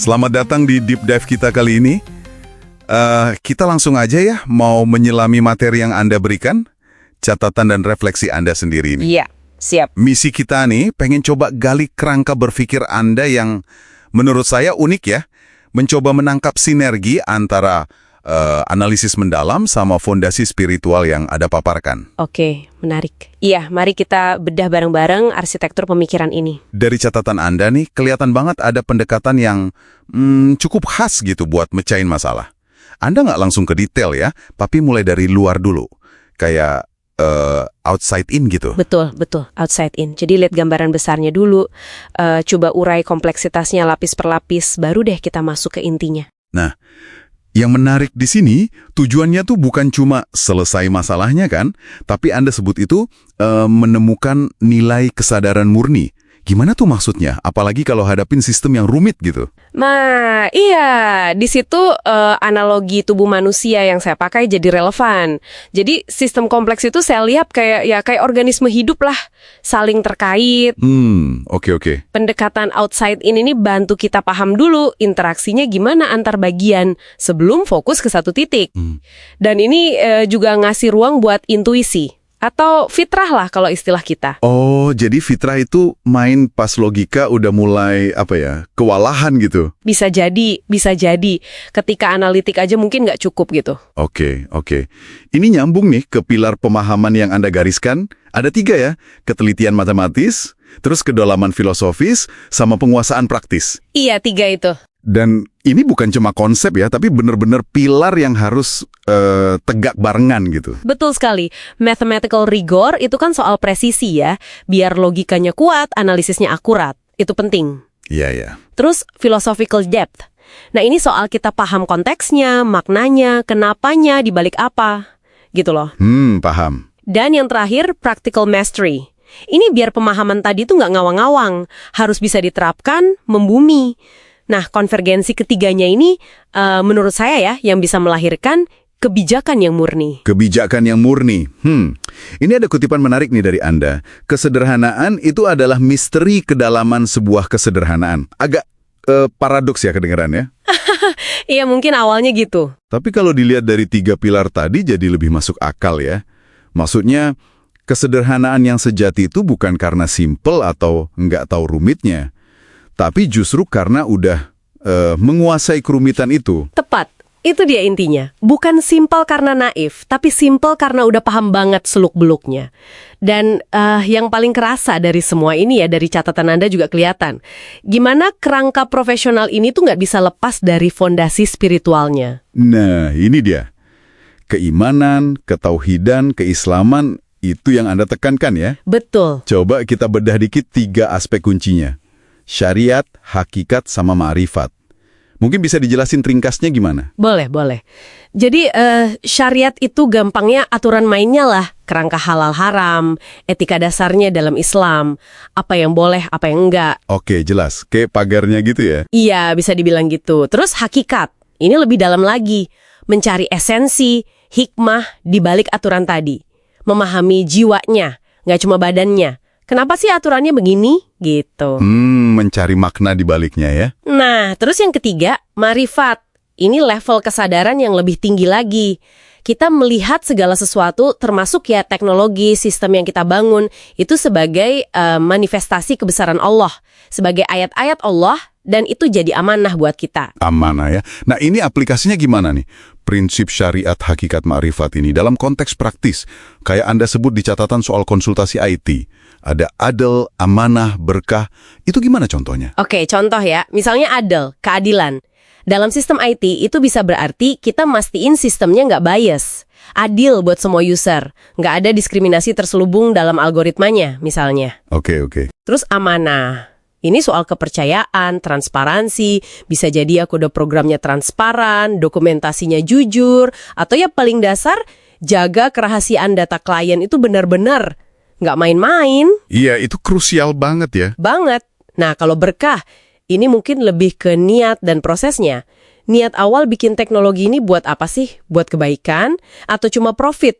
Selamat datang di Deep Dive kita kali ini. Kita langsung aja ya, mau menyelami materi yang Anda berikan, catatan dan refleksi Anda sendiri ini. Iya, siap. Misi kita nih, pengen coba gali kerangka berpikir Anda yang menurut saya unik ya, mencoba menangkap sinergi antara analisis mendalam sama fondasi spiritual yang Anda paparkan. Oke, menarik. Iya, mari kita bedah bareng-bareng arsitektur pemikiran ini. Dari catatan Anda nih, kelihatan banget ada pendekatan yang cukup khas gitu buat mecahin masalah. Anda nggak langsung ke detail ya, tapi mulai dari luar dulu. Kayak outside in gitu. Betul, outside in. Jadi lihat gambaran besarnya dulu, coba urai kompleksitasnya lapis per lapis, baru deh kita masuk ke intinya. Nah, yang menarik di sini, tujuannya tuh bukan cuma selesai masalahnya kan, tapi Anda sebut itu menemukan nilai kesadaran murni. Gimana tuh maksudnya? Apalagi kalau hadapin sistem yang rumit gitu. Nah, iya, di situ analogi tubuh manusia yang saya pakai jadi relevan. Jadi sistem kompleks itu saya lihat kayak organisme hidup lah, saling terkait. Oke. Pendekatan outside in ini bantu kita paham dulu interaksinya gimana antar bagian sebelum fokus ke satu titik. Dan ini juga ngasih ruang buat intuisi. Atau fitrah lah kalau istilah kita. Oh, jadi fitrah itu main pas logika udah mulai, kewalahan gitu? Bisa jadi. Ketika analitik aja mungkin nggak cukup gitu. Oke. Ini nyambung nih ke pilar pemahaman yang Anda gariskan. Ada 3 ya, ketelitian matematis, terus kedalaman filosofis, sama penguasaan praktis. Iya, 3 itu. Dan ini bukan cuma konsep ya, tapi benar-benar pilar yang harus tegak barengan gitu. Betul sekali. Mathematical rigor itu kan soal presisi ya. Biar logikanya kuat, analisisnya akurat. Itu penting. Iya. Terus philosophical depth. Nah ini soal kita paham konteksnya, maknanya, kenapanya, dibalik apa. Gitu loh. Paham. Dan yang terakhir, practical mastery. Ini biar pemahaman tadi tuh nggak ngawang-ngawang. Harus bisa diterapkan, membumi. Nah, konvergensi ketiganya ini menurut saya ya yang bisa melahirkan kebijakan yang murni. Kebijakan yang murni. Ini ada kutipan menarik nih dari Anda. Kesederhanaan itu adalah misteri kedalaman sebuah kesederhanaan. Agak paradoks ya kedengarannya. Iya, mungkin awalnya gitu. Tapi kalau dilihat dari 3 pilar tadi jadi lebih masuk akal ya. Maksudnya, kesederhanaan yang sejati itu bukan karena simple atau nggak tahu rumitnya. Tapi justru karena udah menguasai kerumitan itu. Tepat, itu dia intinya. Bukan simpel karena naif, tapi simpel karena udah paham banget seluk-beluknya. Dan yang paling kerasa dari semua ini ya, dari catatan Anda juga kelihatan. Gimana kerangka profesional ini tuh nggak bisa lepas dari fondasi spiritualnya. Nah, ini dia. Keimanan, ketauhidan, keislaman, itu yang Anda tekankan ya? Betul. Coba kita bedah dikit 3 aspek kuncinya. Syariat, hakikat, sama ma'rifat. Mungkin bisa dijelasin ringkasnya gimana? Boleh. Jadi syariat itu gampangnya aturan mainnya lah. Kerangka halal haram, etika dasarnya dalam Islam. Apa yang boleh, apa yang enggak. Oke, jelas. Kayak pagarnya gitu ya? Iya, bisa dibilang gitu. Terus hakikat. Ini lebih dalam lagi. Mencari esensi, hikmah di balik aturan tadi. Memahami jiwanya, nggak cuma badannya. Kenapa sih aturannya begini? Gitu. Mencari makna di baliknya ya. Nah, terus yang ketiga, ma'rifat. Ini level kesadaran yang lebih tinggi lagi. Kita melihat segala sesuatu, termasuk ya teknologi, sistem yang kita bangun, itu sebagai manifestasi kebesaran Allah. Sebagai ayat-ayat Allah, dan itu jadi amanah buat kita. Amanah ya. Nah, ini aplikasinya gimana nih? Prinsip syariat hakikat ma'rifat ini dalam konteks praktis. Kayak Anda sebut di catatan soal konsultasi IT. Ada adil, amanah, berkah. Itu gimana contohnya? Oke, contoh ya. Misalnya adil, keadilan. Dalam sistem IT itu bisa berarti kita mastiin sistemnya nggak bias. Adil buat semua user. Nggak ada diskriminasi terselubung dalam algoritmanya, misalnya. Oke. Terus amanah. Ini soal kepercayaan, transparansi, bisa jadi ya kode programnya transparan, dokumentasinya jujur, atau ya paling dasar, jaga kerahasiaan data klien itu benar-benar. Nggak main-main. Iya, itu krusial banget ya. Banget. Nah, kalau berkah, ini mungkin lebih ke niat dan prosesnya. Niat awal bikin teknologi ini buat apa sih? Buat kebaikan? Atau cuma profit?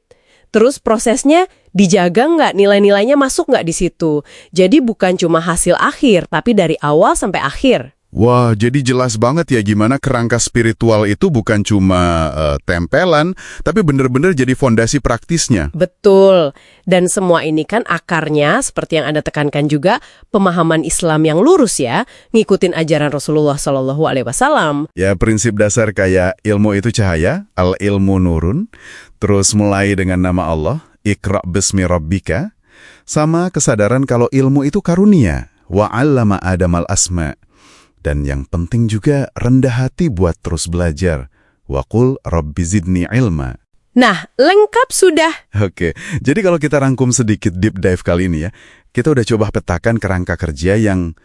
Terus prosesnya dijaga nggak, nilai-nilainya masuk nggak di situ. Jadi bukan cuma hasil akhir, tapi dari awal sampai akhir. Wah, jadi jelas banget ya gimana kerangka spiritual itu bukan cuma tempelan, tapi benar-benar jadi fondasi praktisnya. Betul. Dan semua ini kan akarnya, seperti yang Anda tekankan juga, pemahaman Islam yang lurus ya, ngikutin ajaran Rasulullah SAW. Ya, prinsip dasar kayak ilmu itu cahaya, al-ilmu nurun, terus mulai dengan nama Allah, Iqra' bismi rabbika, sama kesadaran kalau ilmu itu karunia, wa 'allama Adamal asma'. Dan yang penting juga rendah hati buat terus belajar. Wa qul rabbi zidni ilma. Nah, lengkap sudah. Oke, jadi kalau kita rangkum sedikit deep dive kali ini ya, kita udah coba petakan kerangka kerja yang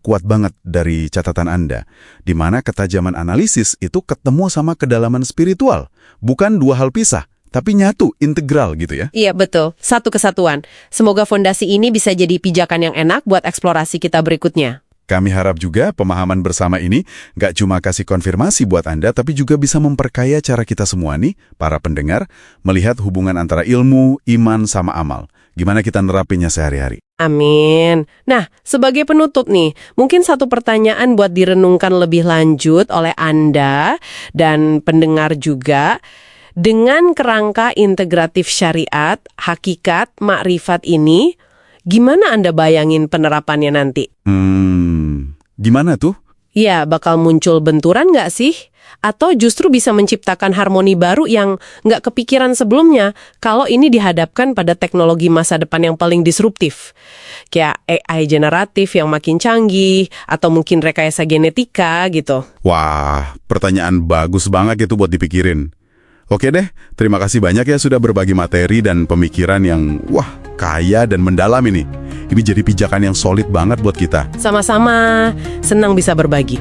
kuat banget dari catatan Anda, di mana ketajaman analisis itu ketemu sama kedalaman spiritual, bukan dua hal pisah, tapi nyatu, integral gitu ya. Iya, betul. Satu kesatuan. Semoga fondasi ini bisa jadi pijakan yang enak buat eksplorasi kita berikutnya. Kami harap juga pemahaman bersama ini nggak cuma kasih konfirmasi buat Anda, tapi juga bisa memperkaya cara kita semua nih, para pendengar, melihat hubungan antara ilmu, iman, sama amal. Gimana kita nerapinnya sehari-hari. Amin. Nah, sebagai penutup nih, mungkin satu pertanyaan buat direnungkan lebih lanjut oleh Anda dan pendengar juga. Dengan kerangka integratif syariat, hakikat, makrifat ini, gimana Anda bayangin penerapannya nanti? Gimana tuh? Ya, bakal muncul benturan nggak sih? Atau justru bisa menciptakan harmoni baru yang nggak kepikiran sebelumnya kalau ini dihadapkan pada teknologi masa depan yang paling disruptif? Kayak AI generatif yang makin canggih, atau mungkin rekayasa genetika gitu. Wah, pertanyaan bagus banget itu buat dipikirin. Oke deh, terima kasih banyak ya sudah berbagi materi dan pemikiran yang kaya dan mendalam ini. Ini jadi pijakan yang solid banget buat kita. Sama-sama, senang bisa berbagi.